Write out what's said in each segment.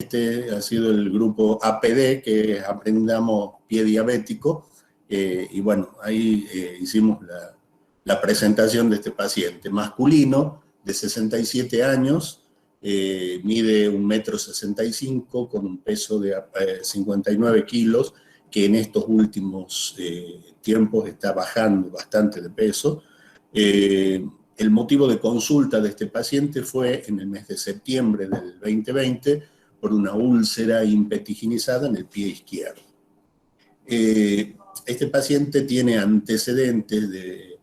este ha sido el grupo APD, que es Aprendamos Pie Diabético, y bueno, ahí hicimos la presentación de este paciente. Masculino, de 67 años, mide 1,65 m, con un peso de 59 kilos, que en estos últimos tiempos está bajando bastante de peso. El motivo de consulta de este paciente fue en el mes de septiembre del 2020 por una úlcera impetiginizada en el pie izquierdo. Este paciente tiene antecedentes de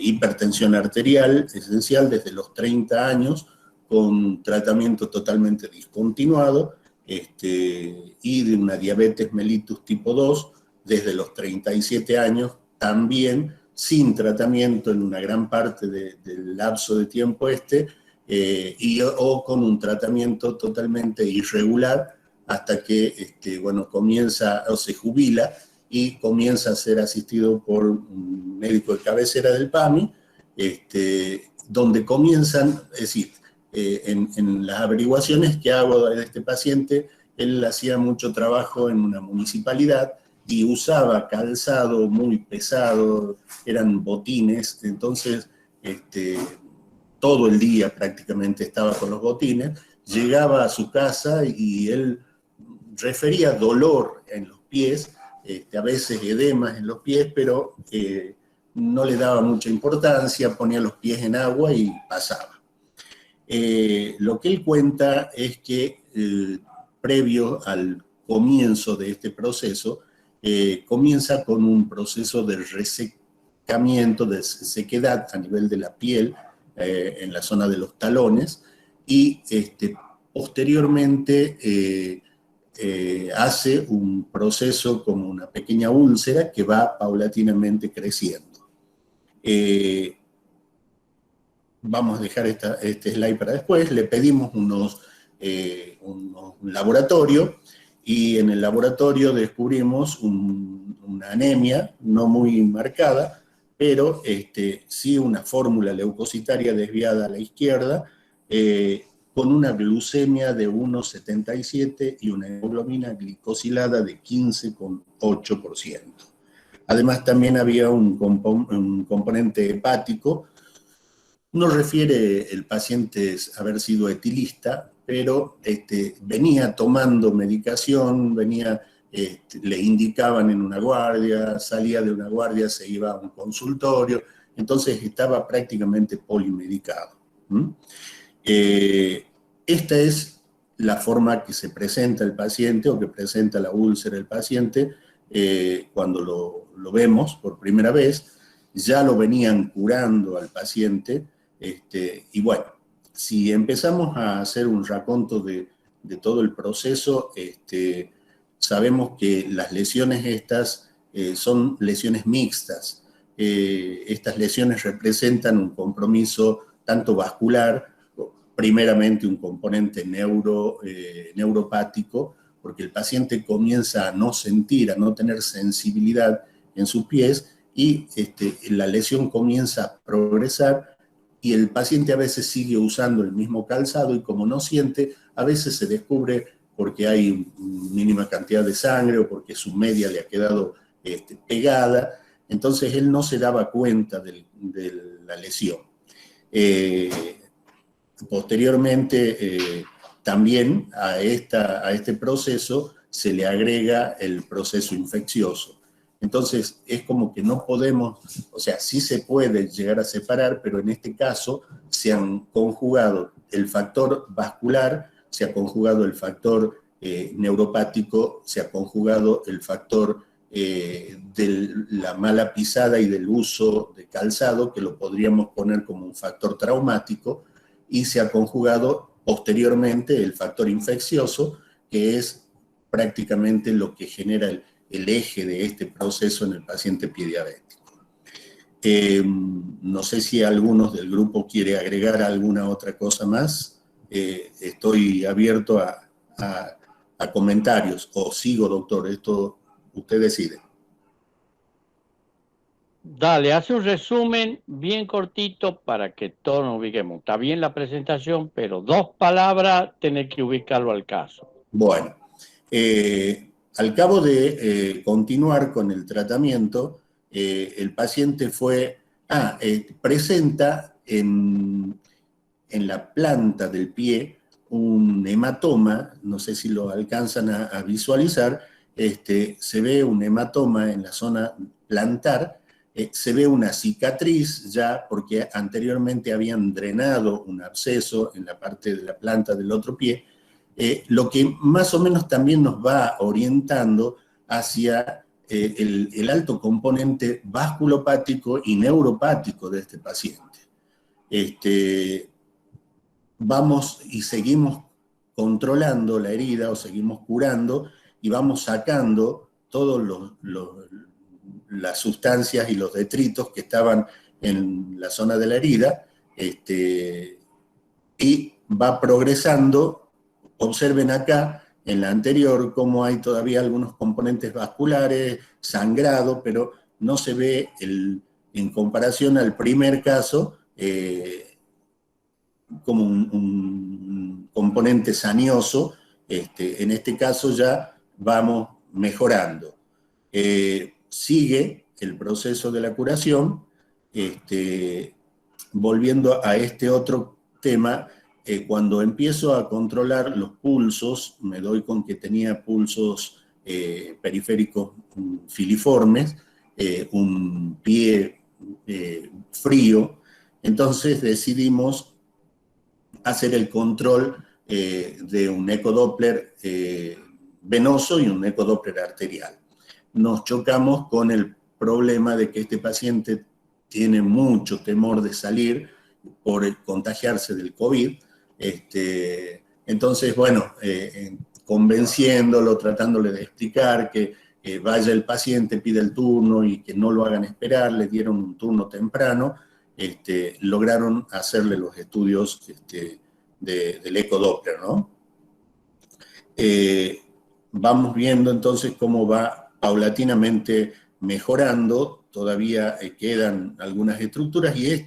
hipertensión arterial esencial desde los 30 años, con tratamiento totalmente discontinuado, y de una diabetes mellitus tipo 2 desde los 37 años, también sin tratamiento en una gran parte del lapso de tiempo o con un tratamiento totalmente irregular hasta que bueno, comienza o se jubila y comienza a ser asistido por un médico de cabecera del PAMI, donde comienzan, es decir, en las averiguaciones que hago de este paciente, él hacía mucho trabajo en una municipalidad y usaba calzado muy pesado, eran botines, entonces todo el día prácticamente estaba con los botines, llegaba a su casa y él refería dolor en los pies, a veces edemas en los pies, pero no le daba mucha importancia, ponía los pies en agua y pasaba. Lo que él cuenta es que previo al comienzo de este proceso, comienza con un proceso de resecamiento, de sequedad a nivel de la piel, en la zona de los talones, y posteriormente hace un proceso como una pequeña úlcera que va paulatinamente creciendo. Vamos a dejar este slide para después. Le pedimos un laboratorio, y en el laboratorio descubrimos una anemia no muy marcada, pero sí una fórmula leucocitaria desviada a la izquierda, con una glucemia de 1,77 y una hemoglobina glicosilada de 15,8%. Además, también había un componente hepático. No refiere el paciente haber sido etilista, pero venía tomando medicación, le indicaban en una guardia, salía de una guardia, se iba a un consultorio, entonces estaba prácticamente polimedicado. Esta es la forma que se presenta el paciente, o que presenta la úlcera el paciente, cuando lo vemos por primera vez. Ya lo venían curando al paciente, y bueno, si empezamos a hacer un raconto de todo el proceso, sabemos que las lesiones estas son lesiones mixtas. Estas lesiones representan un compromiso tanto vascular, primeramente un componente neuropático, porque el paciente comienza a no sentir, a no tener sensibilidad en sus pies, y la lesión comienza a progresar, y el paciente a veces sigue usando el mismo calzado, y como no siente, a veces se descubre porque hay mínima cantidad de sangre o porque su media le ha quedado pegada, entonces él no se daba cuenta de la lesión. Posteriormente, también a este proceso se le agrega el proceso infeccioso. Entonces, es como que no podemos, o sea, sí se puede llegar a separar, pero en este caso se han conjugado el factor vascular, se ha conjugado el factor neuropático, se ha conjugado el factor de la mala pisada y del uso de calzado, que lo podríamos poner como un factor traumático, y se ha conjugado posteriormente el factor infeccioso, que es prácticamente lo que genera el eje de este proceso en el paciente prediabético. No sé si alguno del grupo quiere agregar alguna otra cosa más. Estoy abierto a comentarios, o sigo, doctor, esto usted decide. Dale, hace un resumen bien cortito para que todos nos ubiquemos. Está bien la presentación, pero 2 palabras, tenés que ubicarlo al caso. Bueno, al cabo de continuar con el tratamiento, el paciente presenta en la planta del pie un hematoma, no sé si lo alcanzan a visualizar, se ve un hematoma en la zona plantar, se ve una cicatriz ya porque anteriormente habían drenado un absceso en la parte de la planta del otro pie, lo que más o menos también nos va orientando hacia el alto componente vasculopático y neuropático de este paciente. Vamos y seguimos controlando la herida o seguimos curando y vamos sacando todas las sustancias y los detritos que estaban en la zona de la herida, y va progresando. Observen acá en la anterior cómo hay todavía algunos componentes vasculares, sangrado, pero no se ve en comparación al primer caso, como un componente sanioso. En este caso ya vamos mejorando. Sigue el proceso de la curación. Volviendo a este otro tema, cuando empiezo a controlar los pulsos, me doy con que tenía pulsos periféricos filiformes, un pie frío. Entonces decidimos hacer el control de un ecodoppler venoso y un ecodoppler arterial. Nos chocamos con el problema de que este paciente tiene mucho temor de salir por contagiarse del COVID. Entonces, bueno, convenciéndolo, tratándole de explicar que vaya el paciente, pida el turno y que no lo hagan esperar, le dieron un turno temprano, lograron hacerle los estudios del ecodoppler, ¿no? Vamos viendo entonces cómo va paulatinamente mejorando. Todavía quedan algunas estructuras y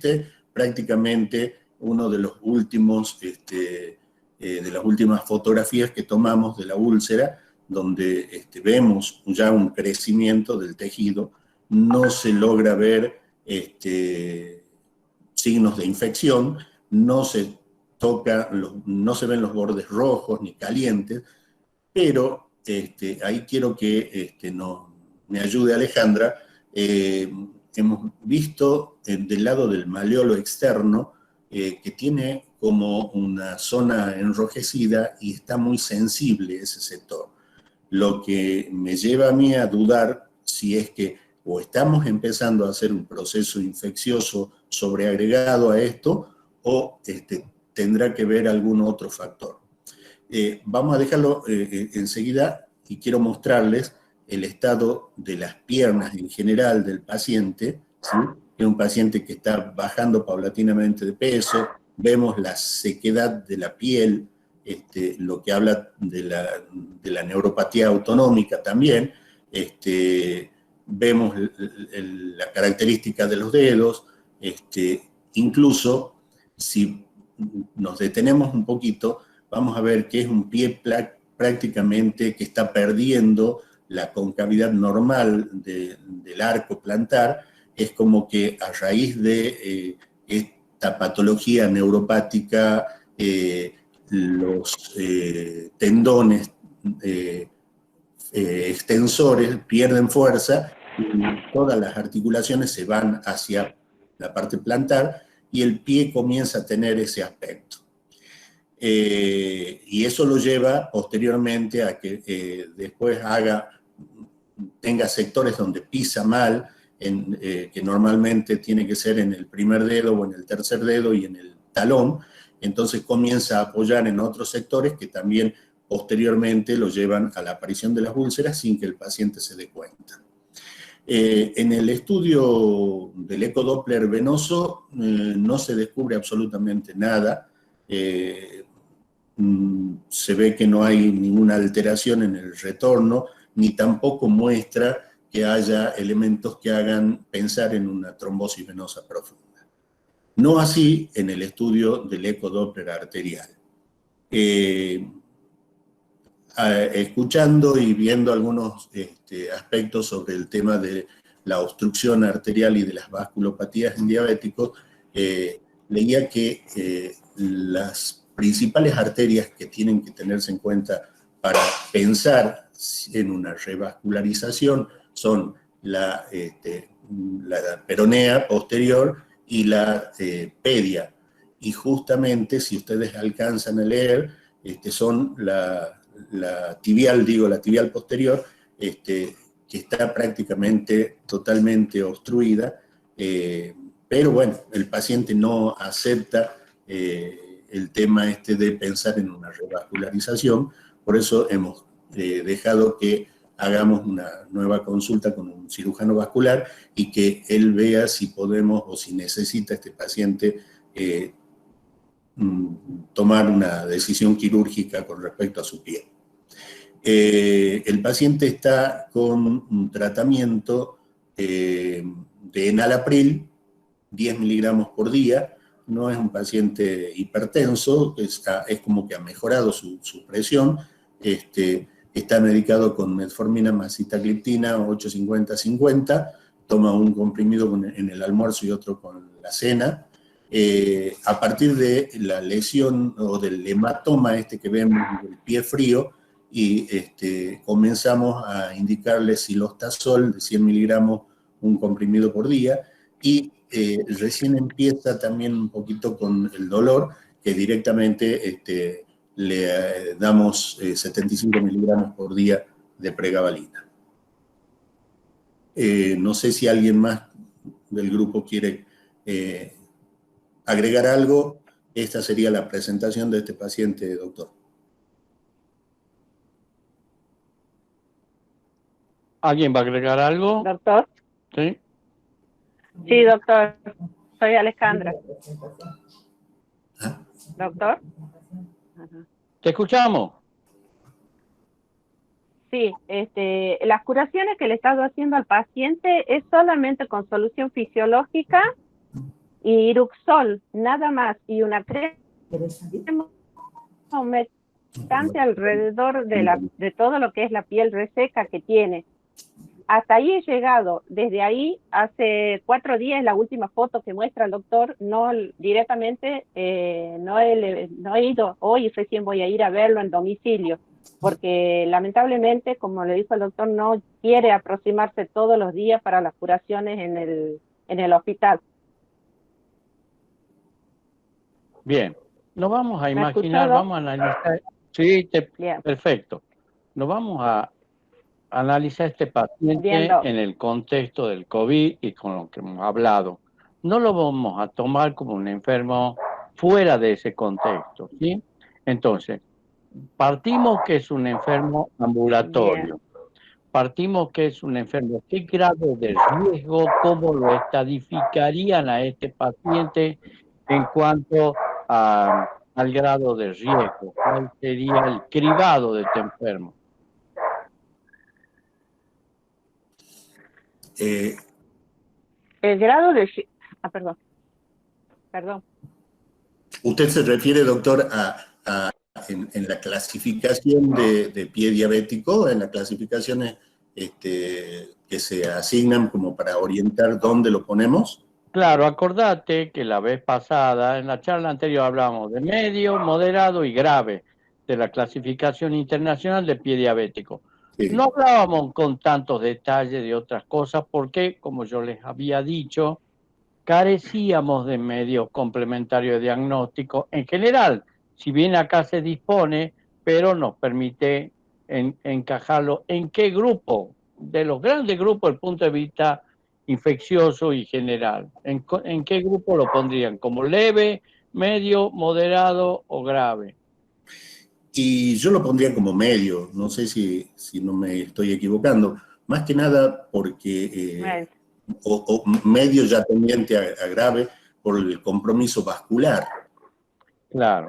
prácticamente uno de los últimos, de las últimas fotografías que tomamos de la úlcera, donde vemos ya un crecimiento del tejido. No se logra ver signos de infección, no se ven los bordes rojos ni calientes, pero ahí quiero que me ayude Alejandra. Hemos visto del lado del maleolo externo que tiene como una zona enrojecida y está muy sensible ese sector, lo que me lleva a mí a dudar si es que o estamos empezando a hacer un proceso infeccioso sobreagregado a esto o tendrá que ver algún otro factor. Vamos a dejarlo enseguida y quiero mostrarles el estado de las piernas en general del paciente, ¿sí? Es un paciente que está bajando paulatinamente de peso, vemos la sequedad de la piel, lo que habla de la neuropatía autonómica también, vemos la característica de los dedos, incluso si nos detenemos un poquito, vamos a ver que es un pie prácticamente que está perdiendo la concavidad normal del arco plantar. Es como que a raíz de esta patología neuropática, los tendones extensores pierden fuerza y todas las articulaciones se van hacia la parte plantar y el pie comienza a tener ese aspecto. Y eso lo lleva posteriormente a que después tenga sectores donde pisa mal, que normalmente tiene que ser en el primer dedo o en el tercer dedo y en el talón. Entonces comienza a apoyar en otros sectores que también posteriormente lo llevan a la aparición de las úlceras sin que el paciente se dé cuenta. En el estudio del ecodoppler venoso no se descubre absolutamente nada. Se ve que no hay ninguna alteración en el retorno, ni tampoco muestra que haya elementos que hagan pensar en una trombosis venosa profunda. No así en el estudio del ecodoppler arterial. escuchando y viendo algunos aspectos sobre el tema de la obstrucción arterial y de las vasculopatías en diabéticos, leía que las principales arterias que tienen que tenerse en cuenta para pensar en una revascularización son la peronea posterior y la pedia. Y justamente, si ustedes alcanzan a leer, son la tibial, la tibial posterior, que está prácticamente totalmente obstruida, pero bueno, el paciente no acepta el tema de pensar en una revascularización, por eso hemos dejado que hagamos una nueva consulta con un cirujano vascular y que él vea si podemos o si necesita este paciente tomar una decisión quirúrgica con respecto a su piel. El paciente está con un tratamiento de enalapril, 10 miligramos por día. No es un paciente hipertenso, es como que ha mejorado su presión. Está medicado con metformina más sitagliptina 850-50, toma un comprimido en el almuerzo y otro con la cena. A partir de la lesión o del hematoma que vemos del pie frío, y comenzamos a indicarle silostazol de 100 miligramos, un comprimido por día, y recién empieza también un poquito con el dolor, que directamente le damos 75 miligramos por día de pregabalina. No sé si alguien más del grupo quiere agregar algo. Esta sería la presentación de este paciente, doctor. ¿Alguien va a agregar algo? ¿Doctor? Sí. Sí, doctor. Soy Alejandra. ¿Ah? ¿Doctor? Te escuchamos. Sí, las curaciones que le he estado haciendo al paciente es solamente con solución fisiológica y Iruxol, nada más, y una crema humectante alrededor de todo lo que es la piel reseca que tiene. Hasta ahí he llegado. Desde ahí, hace 4 días, la última foto que muestra el doctor, no directamente, no he ido, hoy recién voy a ir a verlo en domicilio, porque lamentablemente, como le dijo el doctor, no quiere aproximarse todos los días para las curaciones en el hospital. Bien, nos vamos a ¿Me ha imaginar, escuchado? vamos a analizar. Sí, Bien. perfecto. Nos vamos a analizar este paciente Bien, en el contexto del COVID y con lo que hemos hablado. No lo vamos a tomar como un enfermo fuera de ese contexto, ¿sí? Entonces, partimos que es un enfermo ambulatorio. Bien. Partimos que es un enfermo. ¿Qué grado de riesgo, cómo lo estadificarían a este paciente en cuanto al grado de riesgo? ¿Cuál sería el cribado de este enfermo? El grado de... Perdón. ¿Usted se refiere, doctor, en la clasificación de pie diabético, en las clasificaciones que se asignan como para orientar dónde lo ponemos? Claro, acordate que la vez pasada, en la charla anterior, hablamos de medio, moderado y grave de la clasificación internacional de pie diabético. Sí. No hablábamos con tantos detalles de otras cosas porque, como yo les había dicho, carecíamos de medios complementarios de diagnóstico en general, si bien acá se dispone, pero nos permite encajarlo en qué grupo, de los grandes grupos desde el punto de vista infeccioso y general. ¿En qué grupo lo pondrían? ¿Como leve, medio, moderado o grave? Y yo lo pondría como medio, no sé si no me estoy equivocando, más que nada porque o medio ya tendiente a grave por el compromiso vascular. Claro.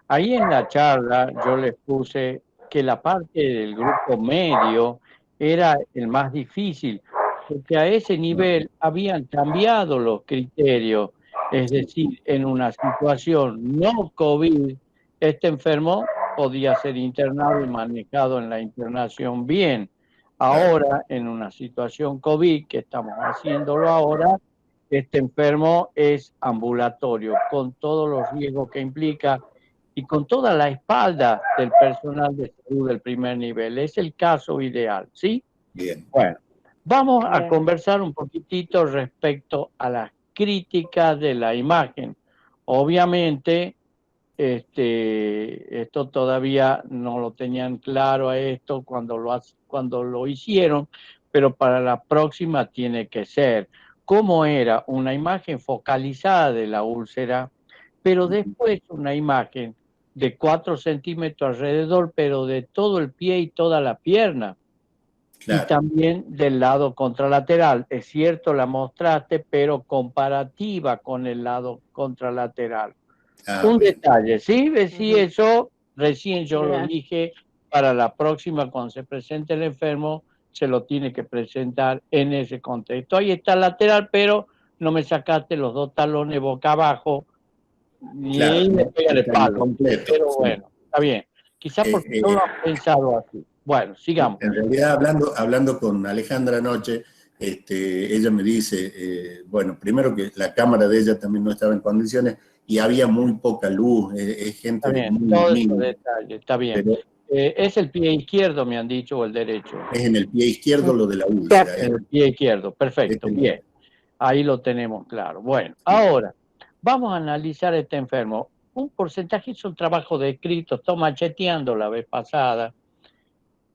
Ahí en la charla yo les puse que la parte del grupo medio era el más difícil, porque a ese nivel habían cambiado los criterios. Es decir, en una situación no COVID, este enfermo podía ser internado y manejado en la internación bien. Ahora, en una situación COVID, que estamos haciéndolo ahora, este enfermo es ambulatorio, con todos los riesgos que implica y con toda la espalda del personal de salud del primer nivel. Es el caso ideal, ¿sí? Bien. Bueno, vamos a Bien. conversar un poquitito respecto a las críticas de la imagen. Obviamente, esto todavía no lo tenían claro a esto cuando lo hicieron, pero para la próxima tiene que ser. ¿Cómo era? Una imagen focalizada de la úlcera, pero después una imagen de 4 centímetros alrededor, pero de todo el pie y toda la pierna. Claro. Y también del lado contralateral. Es cierto, la mostraste, pero comparativa con el lado contralateral. Un Bien. detalle, ¿sí? Sí, eso recién yo lo Bien. dije, para la próxima, cuando se presente el enfermo, se lo tiene que presentar en ese contexto. Ahí está lateral, pero no me sacaste los 2 talones boca abajo, ni Claro, ahí me pega el palo. completo, Pero sí. bueno, está bien. Quizás porque no lo has pensado así. Bueno, sigamos. En realidad, hablando con Alejandra anoche, ella me dice, bueno, primero que la cámara de ella también no estaba en condiciones y había muy poca luz, es gente Está bien, muy todo ese humilde, detalle, está bien. pero ¿Es el pie izquierdo, me han dicho, o el derecho? es en el pie izquierdo lo de la úlcera. En el pie izquierdo, perfecto, bien. Ahí lo tenemos claro. Bueno, ahora vamos a analizar a este enfermo. Un porcentaje hizo un trabajo de escrito, estoy macheteando la vez pasada,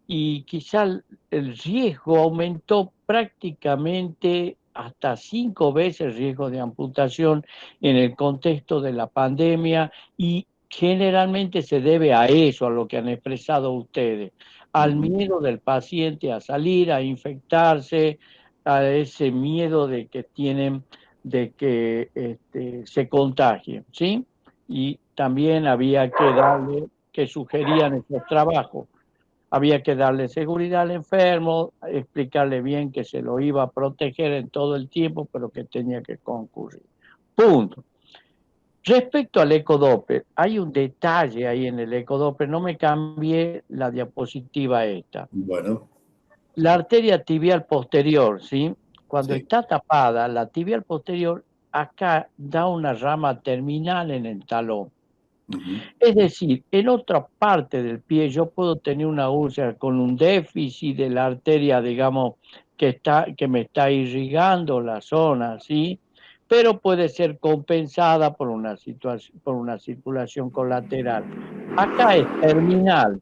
y quizá el riesgo aumentó prácticamente hasta 5 veces el riesgo de amputación en el contexto de la pandemia, y generalmente se debe a eso, a lo que han expresado ustedes, al miedo del paciente a salir, a infectarse, a ese miedo de que tienen de que se contagien, ¿sí? Y también había que darle, que sugerían esos trabajos. Había que darle seguridad al enfermo, explicarle bien que se lo iba a proteger en todo el tiempo, pero que tenía que concurrir. Punto. Respecto al ecodoppler, hay un detalle ahí en el ecodoppler, no me cambié la diapositiva esta. Bueno. La arteria tibial posterior, ¿sí? Cuando Sí. está tapada, la tibial posterior acá da una rama terminal en el talón. Es decir, en otra parte del pie yo puedo tener una úlcera con un déficit de la arteria, digamos, que me está irrigando la zona, ¿sí? Pero puede ser compensada por una circulación colateral. Acá es terminal,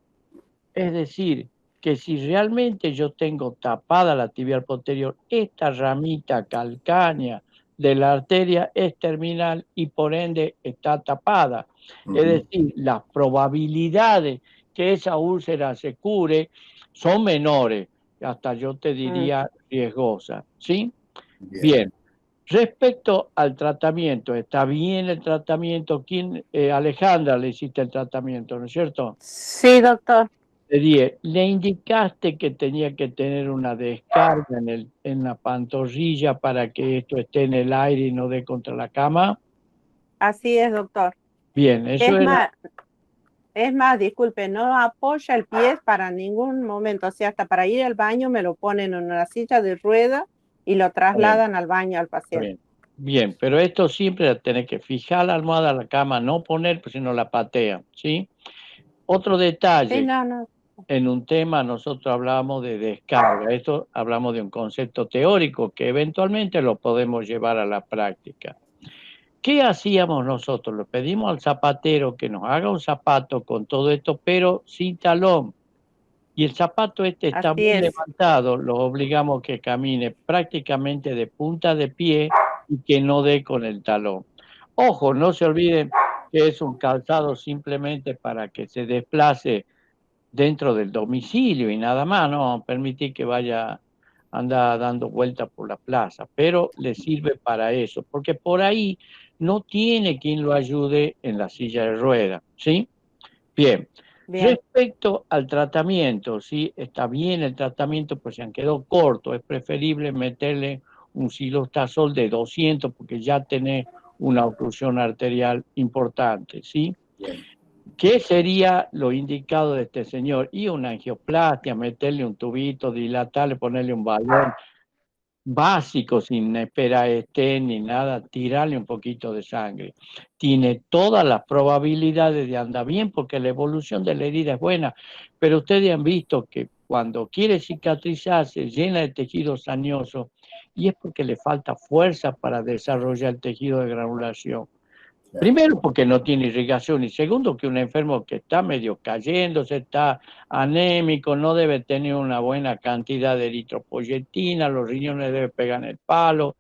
es decir, que si realmente yo tengo tapada la tibial posterior, esta ramita calcánea de la arteria es terminal y por ende está tapada. Es decir, las probabilidades que esa úlcera se cure son menores, hasta yo te diría riesgosas, ¿sí? Bien. Respecto al tratamiento, ¿está bien el tratamiento? Alejandra, le hiciste el tratamiento, ¿no es cierto? Sí, doctor. Le indicaste que tenía que tener una descarga en la pantorrilla para que esto esté en el aire y no dé contra la cama. Así es, doctor. Bien, eso Es más, disculpe, no apoya el pie para ningún momento, o sea, hasta para ir al baño me lo ponen en una silla de rueda y lo trasladan al baño al paciente. Bien, pero esto siempre tenés que fijar la almohada a la cama, no poner, pues si no la patean, ¿sí? Otro detalle. Sí, no. En un tema nosotros hablamos de descarga, esto hablamos de un concepto teórico que eventualmente lo podemos llevar a la práctica. ¿Qué hacíamos nosotros? Le pedimos al zapatero que nos haga un zapato con todo esto, pero sin talón. Y el zapato está muy levantado, lo obligamos que camine prácticamente de punta de pie y que no dé con el talón. Ojo, no se olviden que es un calzado simplemente para que se desplace dentro del domicilio y nada más, no permitir que vaya, anda dando vueltas por la plaza, pero le sirve para eso, porque por ahí no tiene quien lo ayude en la silla de ruedas, ¿sí? Bien. Respecto al tratamiento, ¿sí? Está bien el tratamiento, pues se han quedado corto, es preferible meterle un silostazol de 200 porque ya tenés una oclusión arterial importante, ¿sí? Bien. ¿Qué sería lo indicado de este señor? Y una angioplastia, meterle un tubito, dilatarle, ponerle un balón básico, sin esperar ni nada, tirarle un poquito de sangre. Tiene todas las probabilidades de andar bien porque la evolución de la herida es buena, pero ustedes han visto que cuando quiere cicatrizar se llena de tejido sañoso y es porque le falta fuerza para desarrollar el tejido de granulación. Primero, porque no tiene irrigación, y segundo, que un enfermo que está medio cayéndose, está anémico, no debe tener una buena cantidad de eritropoyetina, los riñones deben pegar en el palo,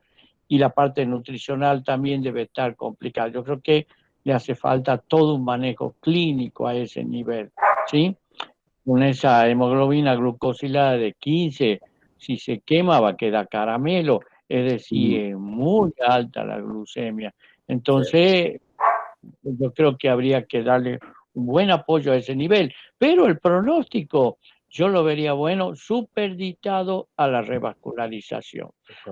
y la parte nutricional también debe estar complicada. Yo creo que le hace falta todo un manejo clínico a ese nivel, ¿sí? Con esa hemoglobina glucosilada de 15, si se quema va a quedar caramelo, es decir, es muy alta la glucemia. Entonces, yo creo que habría que darle un buen apoyo a ese nivel, pero el pronóstico yo lo vería bueno, superditado a la revascularización.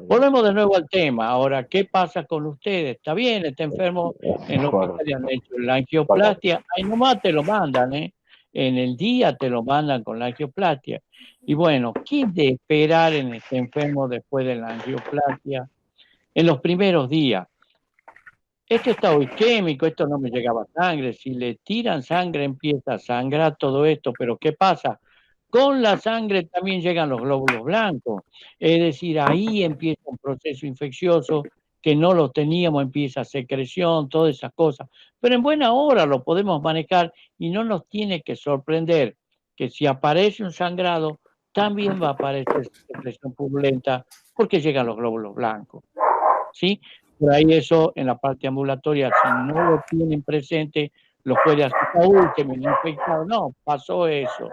Volvemos de nuevo al tema. Ahora, ¿qué pasa con ustedes? ¿Está bien? ¿Está enfermo? En el hospital le han hecho la angioplastia. Ahí nomás te lo mandan, ¿eh? En el día te lo mandan con la angioplastia. Y bueno, ¿qué de esperar en este enfermo después de la angioplastia? En los primeros días, este estado isquémico, esto no me llegaba sangre, si le tiran sangre empieza a sangrar todo esto, pero ¿qué pasa? Con la sangre también llegan los glóbulos blancos, es decir, ahí empieza un proceso infeccioso que no lo teníamos, empieza secreción, todas esas cosas, pero en buena hora lo podemos manejar y no nos tiene que sorprender que si aparece un sangrado, también va a aparecer secreción purulenta porque llegan los glóbulos blancos, ¿sí? Por ahí eso en la parte ambulatoria, si no lo tienen presente, los puede asustar, uy, que me han infectado. No, pasó eso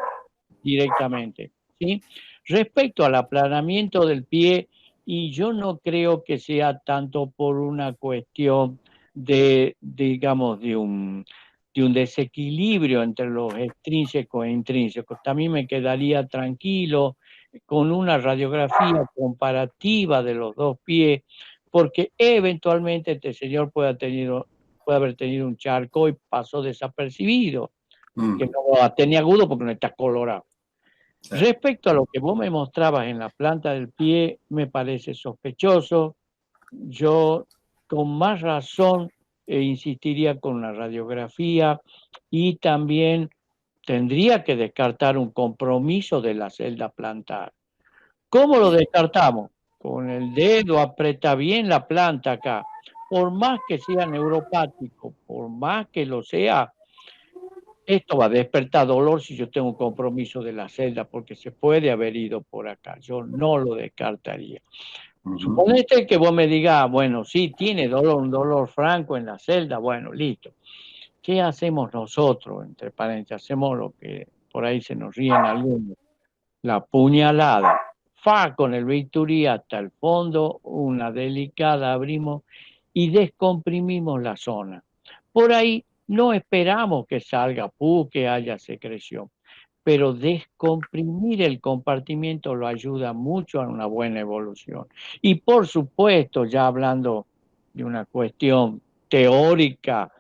directamente, ¿sí? Respecto al aplanamiento del pie, y yo no creo que sea tanto por una cuestión digamos, de un desequilibrio entre los extrínsecos e intrínsecos. También me quedaría tranquilo con una radiografía comparativa de los dos pies, porque eventualmente este señor puede haber tenido un charco y pasó desapercibido, que no tenía agudo porque no está colorado. Sí. Respecto a lo que vos me mostrabas en la planta del pie, me parece sospechoso. Yo con más razón insistiría con la radiografía y también tendría que descartar un compromiso de la celda plantar. ¿Cómo lo descartamos? Con el dedo aprieta bien la planta acá. Por más que sea neuropático, por más que lo sea, esto va a despertar dolor si yo tengo un compromiso de la celda, porque se puede haber ido por acá. Yo no lo descartaría. Suponete que vos me digas, bueno, sí, tiene dolor, un dolor franco en la celda, bueno, listo. ¿Qué hacemos nosotros? Entre paréntesis, hacemos lo que por ahí se nos ríen algunos. La puñalada. Fa con el bisturí hasta el fondo, una delicada abrimos y descomprimimos la zona. Por ahí no esperamos que salga pus, que haya secreción, pero descomprimir el compartimiento lo ayuda mucho a una buena evolución. Y por supuesto, ya hablando de una cuestión teórica,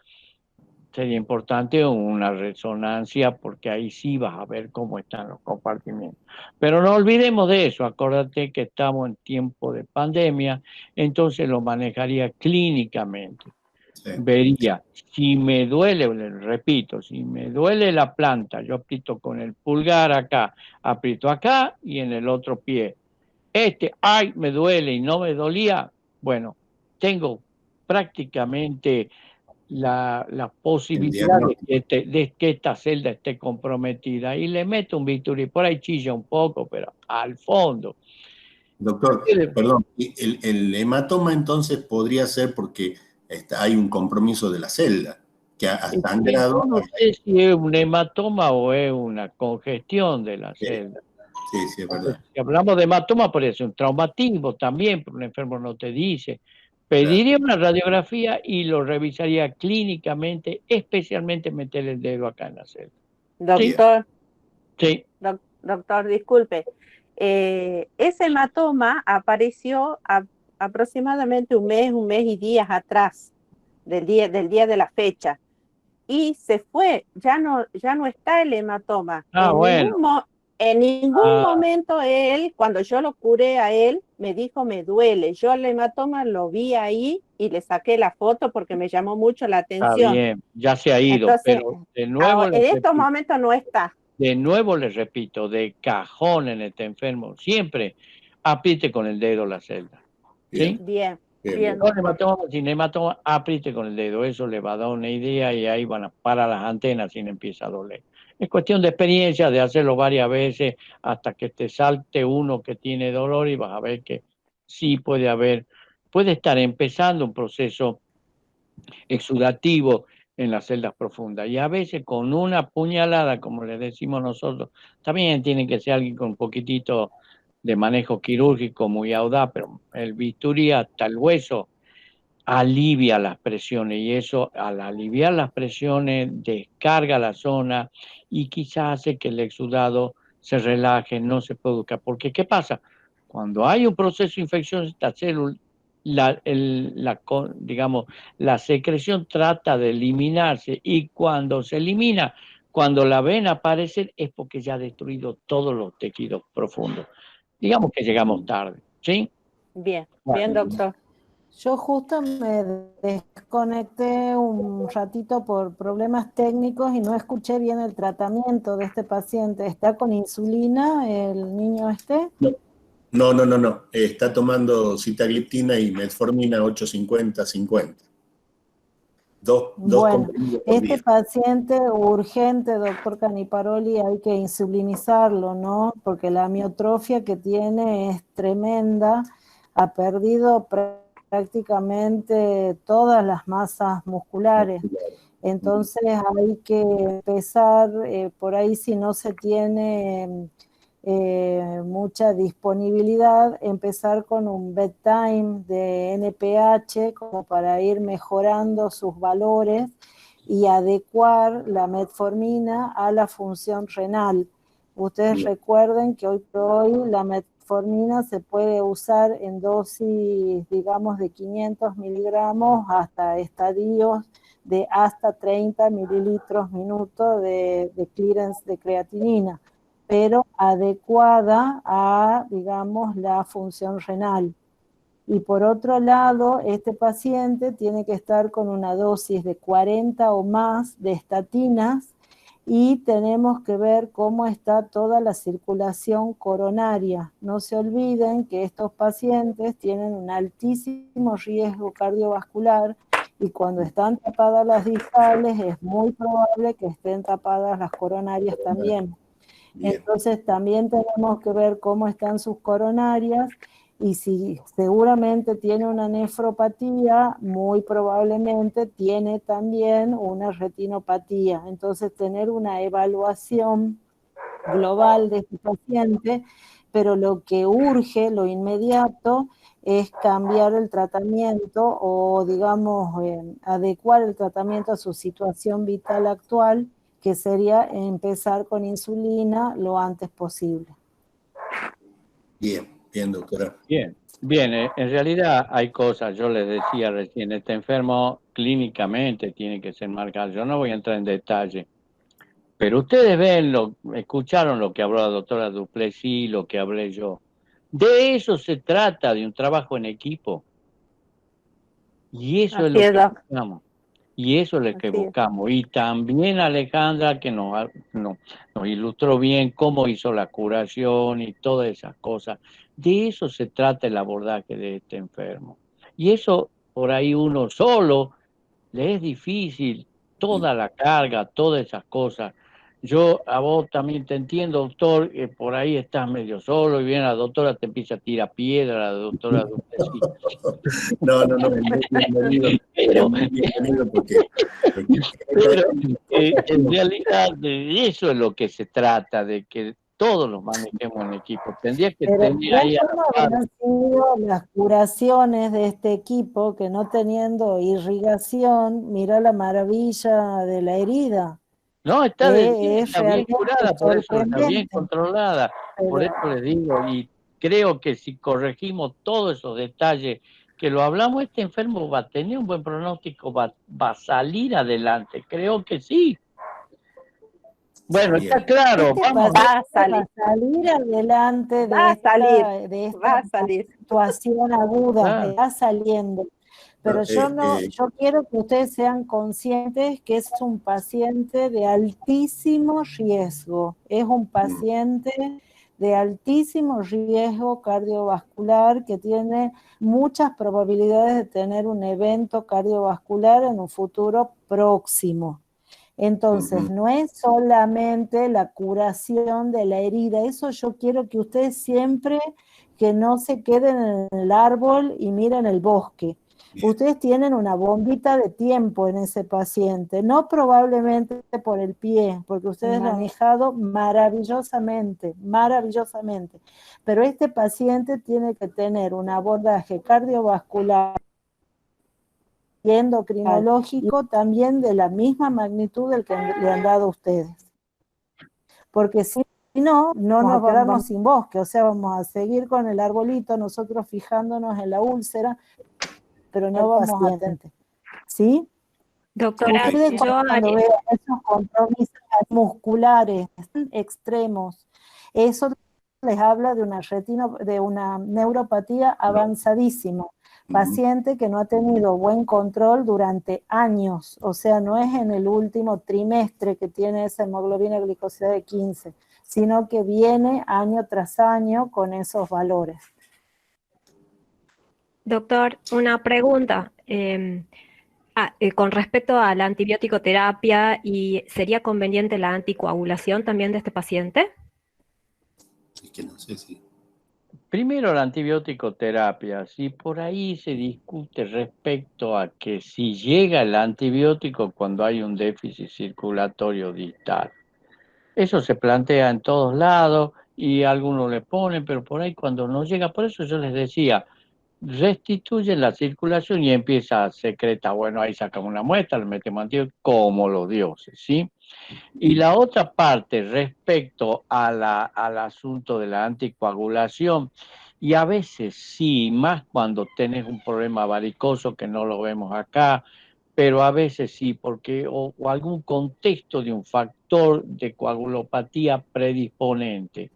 sería importante una resonancia porque ahí sí vas a ver cómo están los compartimientos. Pero no olvidemos de eso, acuérdate que estamos en tiempo de pandemia, entonces lo manejaría clínicamente. Sí. Vería, si me duele, repito, si me duele la planta, yo aprieto con el pulgar acá, aprieto acá y en el otro pie. Ay, me duele y no me dolía, bueno, tengo prácticamente la posibilidad de que esta celda esté comprometida y le meto un bisturí, por ahí chilla un poco, pero al fondo. Doctor, perdón, el hematoma entonces podría ser porque hay un compromiso de la celda, que ha sangrado. Yo no sé si es un hematoma o es una congestión de la celda. Sí, es verdad. Si hablamos de hematoma, puede ser un traumatismo también, pero un enfermo no te dice. Pediría una radiografía y lo revisaría clínicamente, especialmente meter el dedo acá en la celda. Doctor, sí. Doctor, disculpe. Ese hematoma apareció aproximadamente un mes y días atrás del día de la fecha. y se fue, ya no está el hematoma. Bueno. En ningún momento él, cuando yo lo curé a él, me dijo me duele. Yo el hematoma lo vi ahí y le saqué la foto porque me llamó mucho la atención. Está bien, ya se ha ido, entonces, pero de nuevo en estos momentos no está. De nuevo les repito, de cajón en este enfermo, siempre apriete con el dedo la celda. ¿Sí? Bien. Sin hematoma, apriete con el dedo, eso le va a dar una idea y ahí van a parar las antenas y le empieza a doler. Es cuestión de experiencia, de hacerlo varias veces hasta que te salte uno que tiene dolor y vas a ver que sí puede estar empezando un proceso exudativo en las celdas profundas. Y a veces con una puñalada, como le decimos nosotros, también tiene que ser alguien con un poquitito de manejo quirúrgico muy audaz, pero el bisturí hasta el hueso alivia las presiones y eso al aliviar las presiones descarga la zona y quizás hace que el exudado se relaje, no se produzca. Porque ¿qué pasa? Cuando hay un proceso infeccioso, esta célula, digamos, la secreción trata de eliminarse y cuando se elimina, cuando la ven aparecer es porque ya ha destruido todos los tejidos profundos. Digamos que llegamos tarde, ¿sí? Bien, doctor. Yo justo me desconecté un ratito por problemas técnicos y no escuché bien el tratamiento de este paciente. ¿Está con insulina el niño este? No. Está tomando sitagliptina y metformina 850-50. Bueno, este paciente urgente, doctor Caniparoli, hay que insulinizarlo, ¿no? Porque la amiotrofia que tiene es tremenda, ha perdido prácticamente todas las masas musculares. Entonces hay que empezar, por ahí si no se tiene mucha disponibilidad, empezar con un bedtime de NPH como para ir mejorando sus valores y adecuar la metformina a la función renal. Ustedes recuerden que hoy por hoy la metformina se puede usar en dosis, digamos, de 500 miligramos hasta estadios de hasta 30 mililitros minuto de clearance de creatinina, pero adecuada a, digamos, la función renal. Y por otro lado, este paciente tiene que estar con una dosis de 40 o más de estatinas y tenemos que ver cómo está toda la circulación coronaria. No se olviden que estos pacientes tienen un altísimo riesgo cardiovascular y cuando están tapadas las distales es muy probable que estén tapadas las coronarias también. Entonces también tenemos que ver cómo están sus coronarias y si seguramente tiene una nefropatía, muy probablemente tiene también una retinopatía. Entonces tener una evaluación global de este paciente, pero lo que urge, lo inmediato, es cambiar el tratamiento o, digamos, adecuar el tratamiento a su situación vital actual, que sería empezar con insulina lo antes posible. Bien, doctora. Bien, en realidad hay cosas, yo les decía recién, este enfermo clínicamente tiene que ser marcado, yo no voy a entrar en detalle, pero ustedes escucharon lo que habló la doctora Duplessis, lo que hablé yo. De eso se trata, de un trabajo en equipo. Y eso es lo que buscamos. Y eso es lo que buscamos. Y también Alejandra, que nos ilustró bien cómo hizo la curación y todas esas cosas. De eso se trata el abordaje de este enfermo. Y eso, por ahí uno solo, le es difícil, toda la carga, todas esas cosas. Yo a vos también te entiendo, doctor, que por ahí estás medio solo y viene la doctora, te empieza a tirar piedra, la doctora. No, bienvenido porque pero en realidad de eso es lo que se trata, de que todos los manejemos en equipo. Tendría que tener ahí habrán sido las curaciones de este equipo que no teniendo irrigación, mira la maravilla de la herida. No, está bien curada, por eso está bien controlada. Por eso les digo, y creo que si corregimos todos esos detalles que lo hablamos, este enfermo va a tener un buen pronóstico, va a salir adelante, creo que sí. Bueno, Bien. está claro, vamos. Va a salir. Va a salir adelante Va a salir, de va a esta salir. situación aguda, Claro. está saliendo. Pero yo quiero que ustedes sean conscientes que es un paciente de altísimo riesgo. Es un paciente de altísimo riesgo cardiovascular que tiene muchas probabilidades de tener un evento cardiovascular en un futuro próximo. Entonces, no es solamente la curación de la herida, eso yo quiero que ustedes siempre que no se queden en el árbol y miren el bosque. Bien. Ustedes tienen una bombita de tiempo en ese paciente, no probablemente por el pie, porque ustedes lo han manejado maravillosamente, maravillosamente. Pero este paciente tiene que tener un abordaje cardiovascular y endocrinológico también de la misma magnitud del que le han dado a ustedes. Porque si no nos quedamos sin bosque, o sea, vamos a seguir con el arbolito, nosotros fijándonos en la úlcera, pero no vamos a atender. ¿Sí? Doctora, ustedes cuando vean esos compromisos musculares extremos, eso les habla de una neuropatía avanzadísima. Paciente que no ha tenido buen control durante años, o sea, no es en el último trimestre que tiene esa hemoglobina glicosilada de 15, sino que viene año tras año con esos valores. Doctor, una pregunta con respecto a la antibiótico terapia, ¿y sería conveniente la anticoagulación también de este paciente? Es que no sé si... Primero la antibiótico terapia, si por ahí se discute respecto a que si llega el antibiótico cuando hay un déficit circulatorio distal. Eso se plantea en todos lados y algunos le ponen, pero por ahí cuando no llega, por eso yo les decía, restituyen la circulación y empieza a secretar, bueno, ahí sacamos una muestra, le metemos antibiótico como los dioses, ¿sí? Y la otra parte respecto al asunto de la anticoagulación, y a veces sí, más cuando tenés un problema varicoso que no lo vemos acá, pero a veces sí, porque o algún contexto de un factor de coagulopatía predisponente.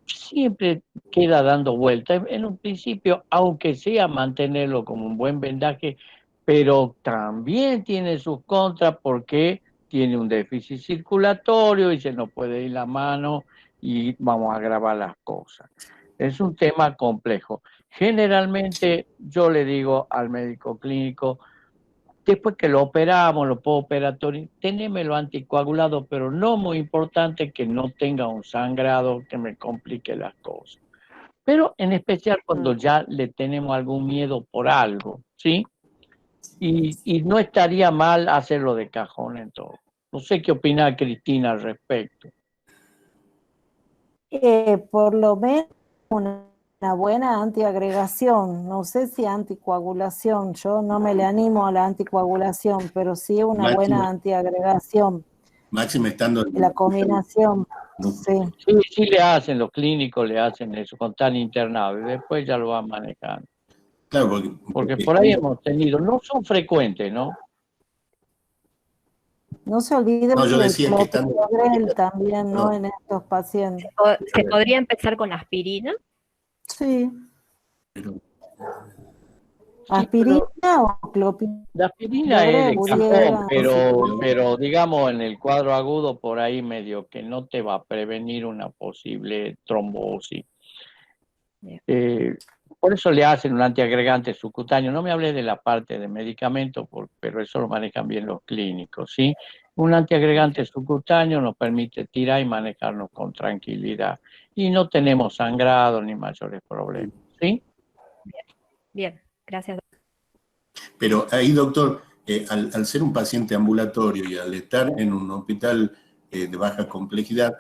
Siempre queda dando vuelta. En un principio, aunque sea mantenerlo como un buen vendaje, pero también tiene sus contras porque tiene un déficit circulatorio y se nos puede ir la mano y vamos a agravar las cosas. Es un tema complejo. Generalmente yo le digo al médico clínico, después que lo operamos, lo postoperatorio, tenémelo anticoagulado, pero no muy importante que no tenga un sangrado que me complique las cosas. Pero en especial cuando ya le tenemos algún miedo por algo, ¿sí? Y no estaría mal hacerlo de cajón en todo. No sé qué opina Cristina al respecto. Por lo menos una buena antiagregación, no sé si anticoagulación, yo no me le animo a la anticoagulación, pero sí una buena antiagregación. Máximo estando... La combinación, sí. Sí le hacen, los clínicos le hacen eso, con tan internado, y después ya lo van manejando. Claro, porque por ahí hemos tenido, no son frecuentes, ¿no? No se olviden del clopidogrel también, ¿no? En estos pacientes. ¿Se podría empezar con aspirina? Sí. ¿Aspirina o clopidogrel? La aspirina es de cajón, pero digamos en el cuadro agudo por ahí medio que no te va a prevenir una posible trombosis. Por eso le hacen un antiagregante subcutáneo. No me hablé de la parte de medicamentos, pero eso lo manejan bien los clínicos, ¿sí? Un antiagregante subcutáneo nos permite tirar y manejarnos con tranquilidad. Y no tenemos sangrado ni mayores problemas, ¿sí? Bien, gracias. Pero ahí, doctor, al ser un paciente ambulatorio y al estar en un hospital de baja complejidad,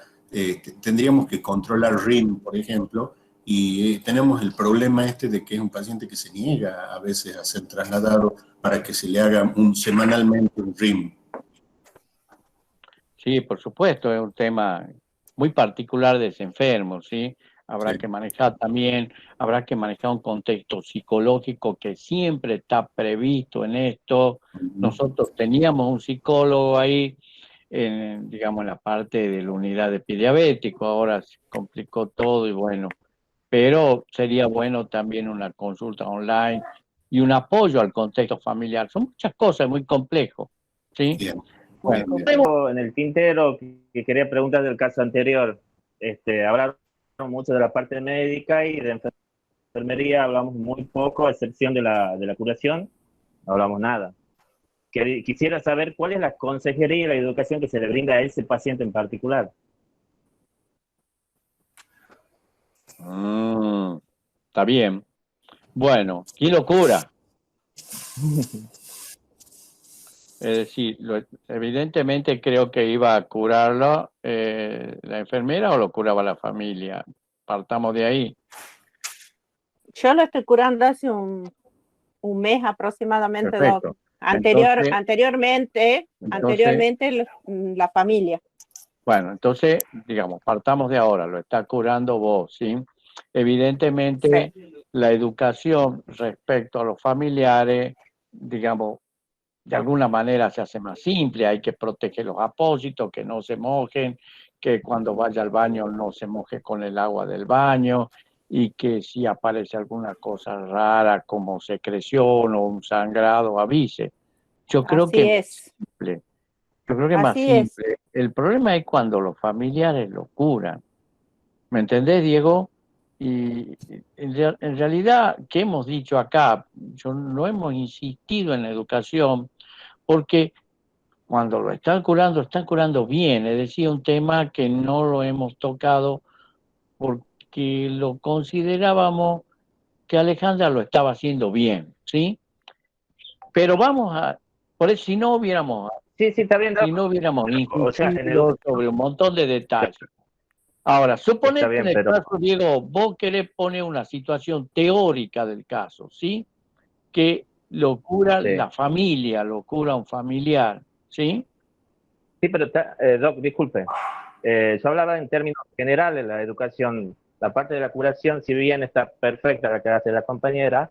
tendríamos que controlar RIM, por ejemplo, y tenemos el problema de que es un paciente que se niega a veces a ser trasladado para que se le haga semanalmente un RIM. Sí, por supuesto, es un tema muy particular de ese enfermo, ¿sí? habrá Sí. que manejar también, habrá que manejar un contexto psicológico que siempre está previsto en esto. Nosotros teníamos un psicólogo ahí, digamos, en la parte de la unidad de pie diabético, ahora se complicó todo y bueno, pero sería bueno también una consulta online y un apoyo al contexto familiar. Son muchas cosas, muy complejo, ¿sí? Bien, Bueno, bien, bien. En el tintero que quería preguntar del caso anterior, hablaron mucho de la parte médica y de enfermería, hablamos muy poco, a excepción de la curación, no hablamos nada. Quisiera saber cuál es la consejería y la educación que se le brinda a ese paciente en particular. Está bien. Bueno, ¿quién lo cura? Es decir, evidentemente creo que iba a curarlo la enfermera o lo curaba la familia. Partamos de ahí. Yo lo estoy curando hace un mes aproximadamente, Doc. Perfecto. Anteriormente la familia. Bueno, entonces, digamos, partamos de ahora, lo está curando vos, ¿sí? Evidentemente, Sí. la educación respecto a los familiares, digamos, de alguna manera se hace más simple, hay que proteger los apósitos, que no se mojen, que cuando vaya al baño no se moje con el agua del baño y que si aparece alguna cosa rara como secreción o un sangrado, avise. Yo creo Así que es. simple. Yo creo que es más Así es. simple. El problema es cuando los familiares lo curan. ¿Me entendés, Diego? Y en realidad, ¿qué hemos dicho acá? Yo no hemos insistido en la educación porque cuando lo están curando bien. Es decir, un tema que no lo hemos tocado porque lo considerábamos que Alejandra lo estaba haciendo bien, ¿sí? Pero vamos a, por eso, si no hubiéramos Está bien, si no hubiéramos o sea, insistido sobre un montón de detalles. Ahora, está suponete bien, en el pero caso, Diego, vos querés poner una situación teórica del caso, ¿sí? Que lo cura sí. la familia, lo cura un familiar, ¿sí? Sí, pero Doc, disculpe. Yo hablaba en términos generales, la educación, la parte de la curación, si bien está perfecta la que hace la compañera,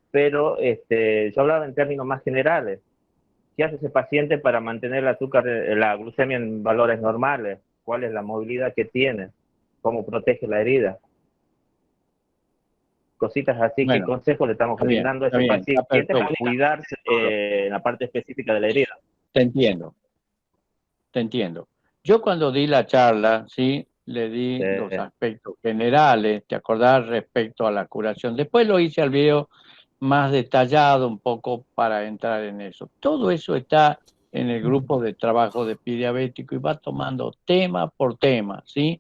pero yo hablaba en términos más generales. ¿Qué hace ese paciente para mantener el azúcar, la glucemia en valores normales? ¿Cuál es la movilidad que tiene? ¿Cómo protege la herida? Cositas así. ¿Qué Bueno, consejos le estamos está bien, brindando a está ese bien, está paciente para perfecto. cuidarse en la parte específica de la herida? Te entiendo, te entiendo. Yo cuando di la charla, ¿sí? Le di los aspectos generales, ¿te acordás? Respecto a la curación. Después lo hice al video más detallado un poco para entrar en eso. Todo eso está en el grupo de trabajo de pie diabético y va tomando tema por tema, ¿sí?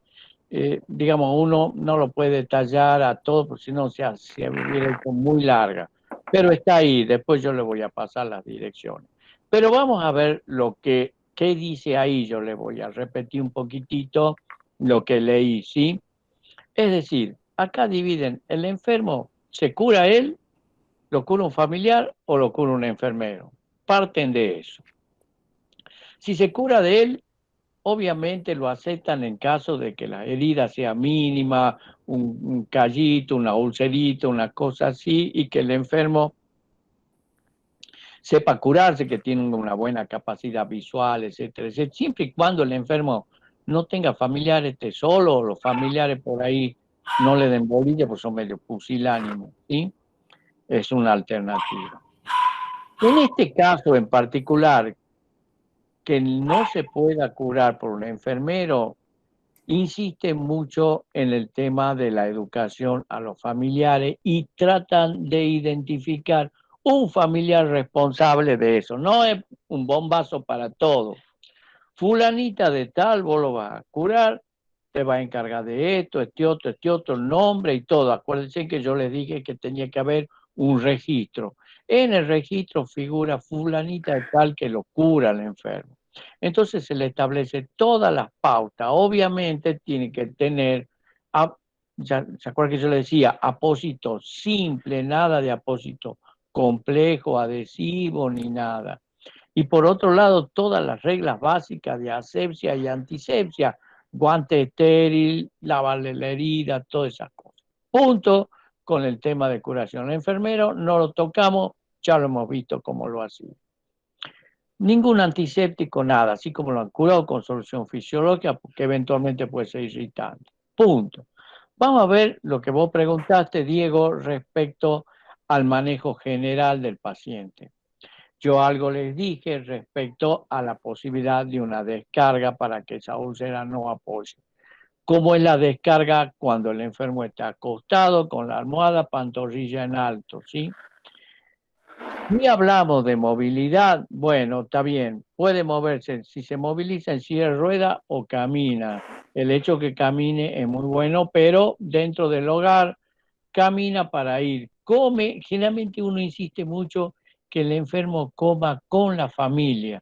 Digamos, uno no lo puede detallar a todo, porque si no se hubiera hecho muy larga. Pero está ahí, después yo le voy a pasar las direcciones. Pero vamos a ver qué dice ahí, yo le voy a repetir un poquitito lo que leí, ¿sí? Es decir, acá dividen, el enfermo se cura él, lo cura un familiar o lo cura un enfermero. Parten de eso. Si se cura de él, obviamente lo aceptan en caso de que la herida sea mínima, un callito, una ulcerita, una cosa así, y que el enfermo sepa curarse, que tiene una buena capacidad visual, etcétera, etcétera. Siempre y cuando el enfermo no tenga familiares, esté solo, o los familiares por ahí no le den bolilla, pues son medio pusilánimes, ¿sí? Es una alternativa. En este caso en particular, que no se pueda curar por un enfermero, insiste mucho en el tema de la educación a los familiares y tratan de identificar un familiar responsable de eso. No es un bombazo para todo. Fulanita de tal, vos lo vas a curar, te va a encargar de esto, este otro nombre y todo. Acuérdense que yo les dije que tenía que haber un registro. En el registro figura fulanita de tal que lo cura al enfermo. Entonces se le establece todas las pautas. Obviamente tiene que tener, ya se acuerdan que yo le decía, apósito simple, nada de apósito complejo, adhesivo ni nada. Y por otro lado, todas las reglas básicas de asepsia y antisepsia, guante estéril, lavarle la herida, todas esas cosas. Punto con el tema de curación. El enfermero no lo tocamos, ya lo hemos visto cómo lo hacía. Ningún antiséptico, nada, así como lo han curado con solución fisiológica, porque eventualmente puede ser irritante. Punto. Vamos a ver lo que vos preguntaste, Diego, respecto al manejo general del paciente. Yo algo les dije respecto a la posibilidad de una descarga para que esa úlcera no apoye. ¿Cómo es la descarga cuando el enfermo está acostado con la almohada, pantorrilla en alto, ¿sí? Si hablamos de movilidad, bueno, está bien, puede moverse, si se moviliza en silla de rueda o camina. El hecho que camine es muy bueno, pero dentro del hogar camina para ir, come, generalmente uno insiste mucho que el enfermo coma con la familia,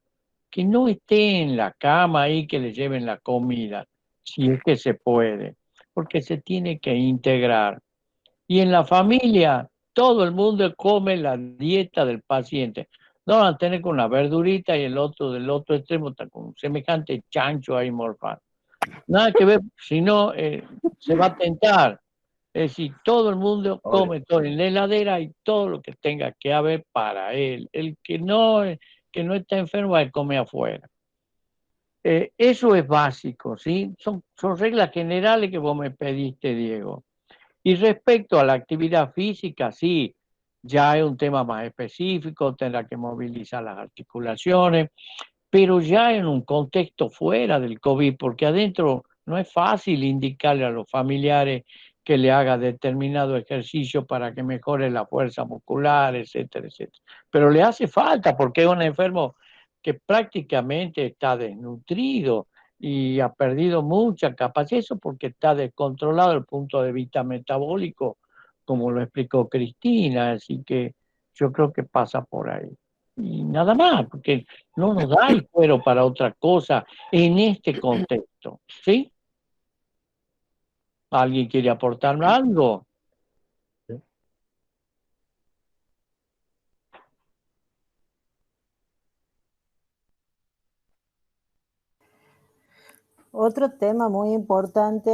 que no esté en la cama ahí, que le lleven la comida, si es que se puede, porque se tiene que integrar. Y en la familia, todo el mundo come la dieta del paciente. No van a tener con una verdurita y el otro del otro extremo está con semejante chancho ahí morfando. Nada que ver, si no, se va a tentar. Es decir, todo el mundo come todo en la heladera y todo lo que tenga que haber para él. El que no está enfermo, él come afuera. Eso es básico, ¿sí? Son reglas generales que vos me pediste, Diego. Y respecto a la actividad física, sí, ya es un tema más específico, tendrá que movilizar las articulaciones, pero ya en un contexto fuera del COVID, porque adentro no es fácil indicarle a los familiares que le haga determinado ejercicio para que mejore la fuerza muscular, etcétera, etcétera. Pero le hace falta porque es un enfermo que prácticamente está desnutrido y ha perdido mucha capacidad, eso porque está descontrolado desde el punto de vista metabólico, como lo explicó Cristina, así que yo creo que pasa por ahí. Y nada más, porque no nos da el cuero para otra cosa en este contexto, ¿sí? ¿Alguien quiere aportarme algo? Otro tema muy importante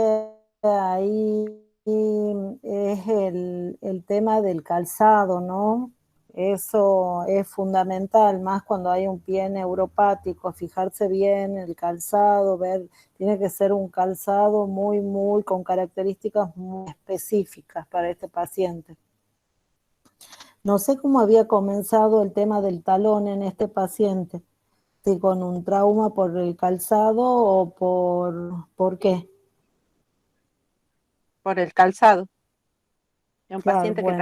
ahí es el tema del calzado, ¿no? Eso es fundamental, más cuando hay un pie neuropático, fijarse bien el calzado, ver, tiene que ser un calzado muy con características muy específicas para este paciente. No sé cómo había comenzado el tema del talón en este paciente, si con un trauma por el calzado o por qué. Por el calzado. Es un Claro, paciente bueno,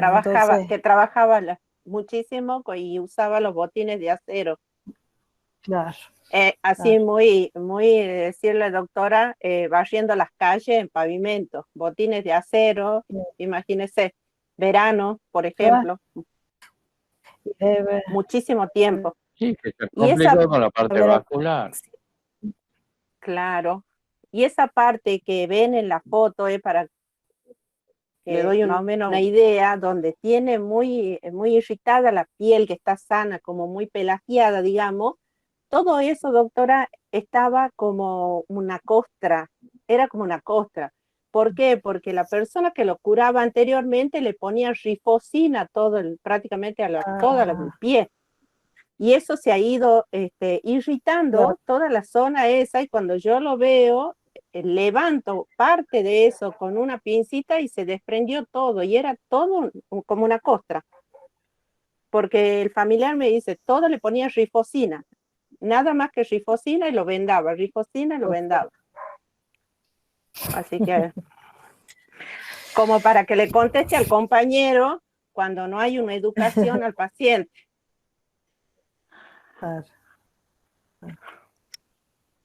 que trabajaba muchísimo y usaba los botines de acero. Claro. Así claro. muy decirle, doctora, barriendo las calles en pavimento, botines de acero, imagínese, verano, por ejemplo, muchísimo tiempo. Sí, que se Y esa, complicó con la parte vascular. claro, y esa parte que ven en la foto es para que le doy más o menos una idea, donde tiene muy irritada la piel, que está sana, como muy pelagiada, digamos. Todo eso, doctora, estaba como una costra, era como una costra. ¿Por qué? Porque la persona que lo curaba anteriormente le ponía rifocina prácticamente todo el pie. Y eso se ha ido irritando toda la zona esa, y cuando yo lo veo, levanto parte de eso con una pincita y se desprendió todo, y era todo como una costra. Porque el familiar me dice, todo le ponía rifocina, nada más que rifocina, y lo vendaba, rifocina y lo vendaba. Así que, como para que le conteste al compañero cuando no hay una educación al paciente.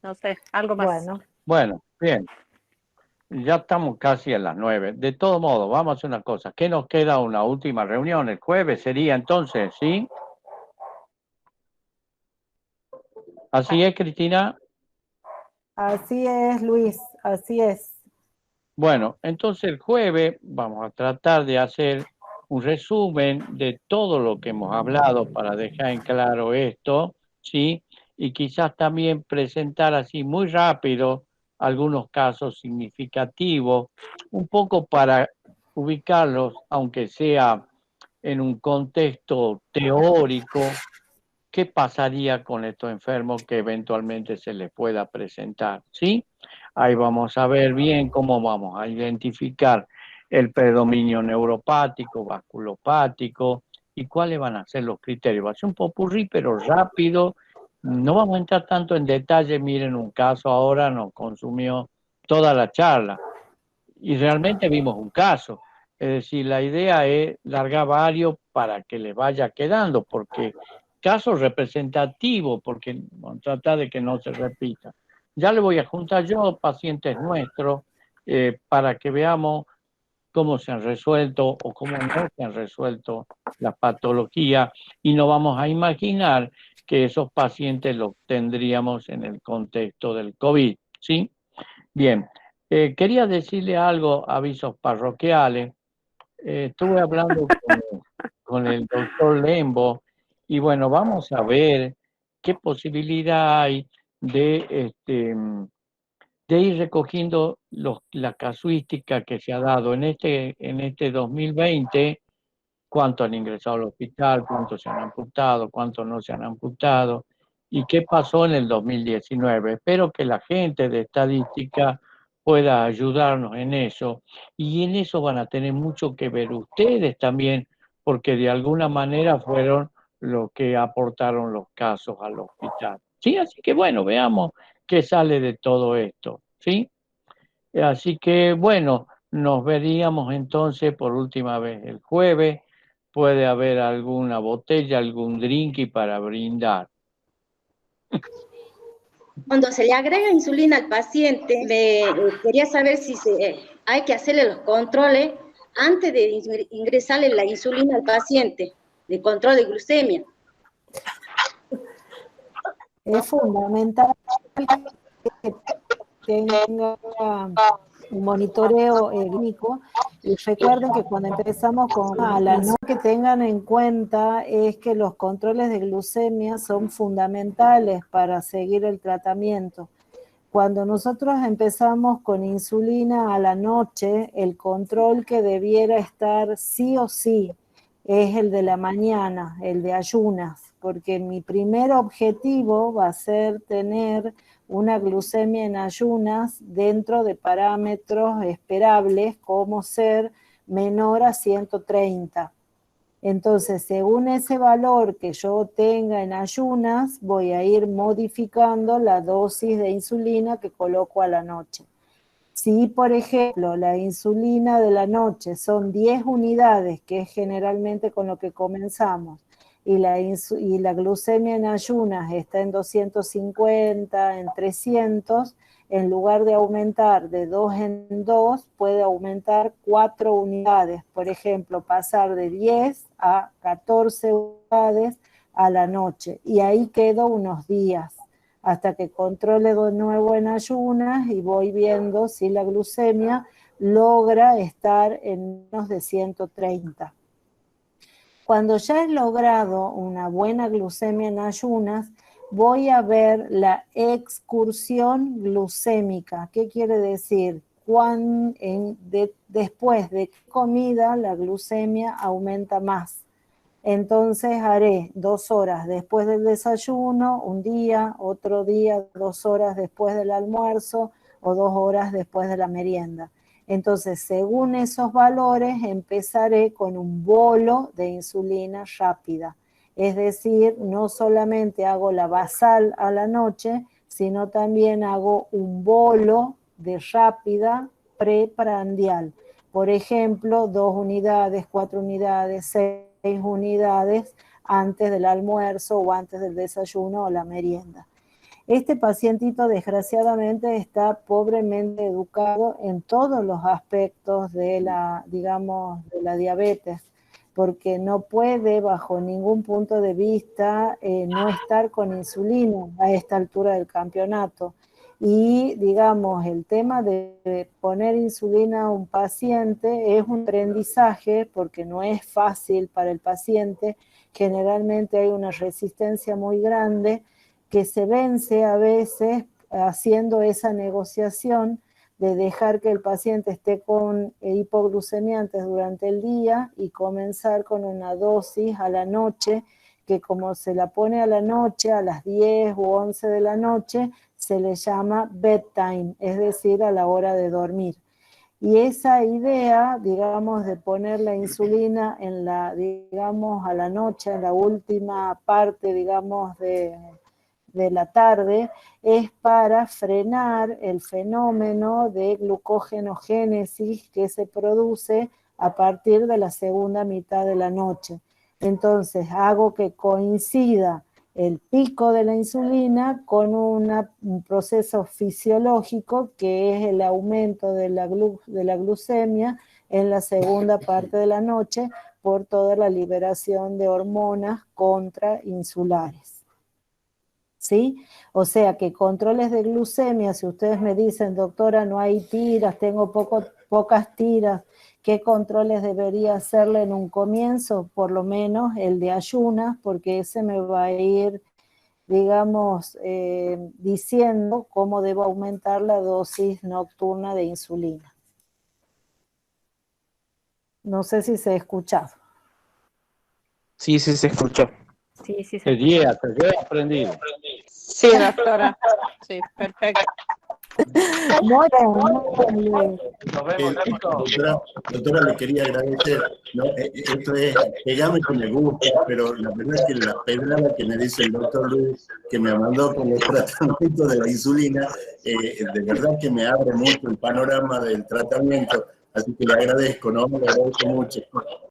No sé, algo más. Bueno, bien. Ya estamos casi a las 9. De todo modo, vamos a hacer una cosa. ¿Qué nos queda? Una última reunión el jueves sería entonces, ¿sí? ¿Así es, Cristina? Así es, Luis, así es. Bueno, entonces el jueves vamos a tratar de hacer un resumen de todo lo que hemos hablado para dejar en claro esto, ¿sí? Y quizás también presentar así muy rápido algunos casos significativos, un poco para ubicarlos, aunque sea en un contexto teórico, qué pasaría con estos enfermos que eventualmente se les pueda presentar, ¿sí? Ahí vamos a ver bien cómo vamos a identificar el predominio neuropático, vasculopático, y cuáles van a ser los criterios. Va a ser un popurrí, pero rápido. No vamos a entrar tanto en detalle. Miren, un caso ahora nos consumió toda la charla y realmente vimos un caso. Es decir, la idea es largar varios para que les vaya quedando, porque casos representativos, porque vamos a tratar de que no se repita. Ya le voy a juntar yo pacientes nuestros para que veamos cómo se han resuelto o cómo no se han resuelto las patologías, y no vamos a imaginar que esos pacientes los tendríamos en el contexto del COVID, ¿sí? Bien, quería decirle algo, avisos parroquiales. Estuve hablando con el doctor Lembo y bueno, vamos a ver qué posibilidad hay de ir recogiendo la casuística que se ha dado en este 2020, cuántos han ingresado al hospital, cuántos se han amputado, cuántos no se han amputado, y qué pasó en el 2019. Espero que la gente de estadística pueda ayudarnos en eso, y en eso van a tener mucho que ver ustedes también, porque de alguna manera fueron los que aportaron los casos al hospital. Sí, así que bueno, veamos qué sale de todo esto, ¿sí? Así que bueno, nos veríamos entonces por última vez el jueves. Puede haber alguna botella, algún drink y para brindar. Cuando se le agrega insulina al paciente, quería saber si hay que hacerle los controles antes de ingresarle la insulina al paciente, de control de glucemia. Es fundamental que tenga un monitoreo clínico, y recuerden que cuando empezamos con ALAS, que tengan en cuenta es que los controles de glucemia son fundamentales para seguir el tratamiento. Cuando nosotros empezamos con insulina a la noche, el control que debiera estar sí o sí es el de la mañana, el de ayunas, porque mi primer objetivo va a ser tener una glucemia en ayunas dentro de parámetros esperables, como ser menor a 130. Entonces, según ese valor que yo tenga en ayunas, voy a ir modificando la dosis de insulina que coloco a la noche. Si, por ejemplo, la insulina de la noche son 10 unidades, que es generalmente con lo que comenzamos, y la glucemia en ayunas está en 250, en 300, en lugar de aumentar de 2 en 2, puede aumentar 4 unidades. Por ejemplo, pasar de 10 a 14 unidades a la noche. Y ahí quedo unos días, hasta que controle de nuevo en ayunas y voy viendo si la glucemia logra estar en menos de 130. Cuando ya he logrado una buena glucemia en ayunas, voy a ver la excursión glucémica. ¿Qué quiere decir? Después de qué comida la glucemia aumenta más. Entonces haré 2 horas después del desayuno, un día, otro día, 2 horas después del almuerzo o 2 horas después de la merienda. Entonces, según esos valores, empezaré con un bolo de insulina rápida. Es decir, no solamente hago la basal a la noche, sino también hago un bolo de rápida preprandial. Por ejemplo, 2 unidades, 4 unidades, 6 unidades antes del almuerzo o antes del desayuno o la merienda. Este pacientito desgraciadamente está pobremente educado en todos los aspectos de la diabetes, porque no puede bajo ningún punto de vista no estar con insulina a esta altura del campeonato. Y digamos, el tema de poner insulina a un paciente es un aprendizaje, porque no es fácil para el paciente. Generalmente hay una resistencia muy grande que se vence a veces haciendo esa negociación de dejar que el paciente esté con hipoglucemiantes durante el día y comenzar con una dosis a la noche, que como se la pone a la noche, a las 10 u 11 de la noche, se le llama bedtime, es decir, a la hora de dormir. Y esa idea, digamos, de poner la insulina en la, digamos, a la noche, en la última parte, digamos, de la tarde, es para frenar el fenómeno de glucógenogénesis que se produce a partir de la segunda mitad de la noche. Entonces hago que coincida el pico de la insulina con un proceso fisiológico que es el aumento de la glucemia en la segunda parte de la noche por toda la liberación de hormonas contrainsulares. ¿Sí? O sea que controles de glucemia, si ustedes me dicen, doctora, no hay tiras, tengo pocas tiras, ¿qué controles debería hacerle en un comienzo? Por lo menos el de ayunas, porque ese me va a ir, digamos, diciendo cómo debo aumentar la dosis nocturna de insulina. No sé si se ha escuchado. Sí, sí se escuchó. Sí, sí. Te he aprendido. Sí, doctora. Sí, perfecto. Muy bien. Doctora, le quería agradecer. ¿No? Esto es, pegame con el gusto, pero la verdad es que la pedrada que me dice el doctor Luis, que me mandó con el tratamiento de la insulina, de verdad que me abre mucho el panorama del tratamiento. Así que le agradezco, ¿no? Le agradezco mucho.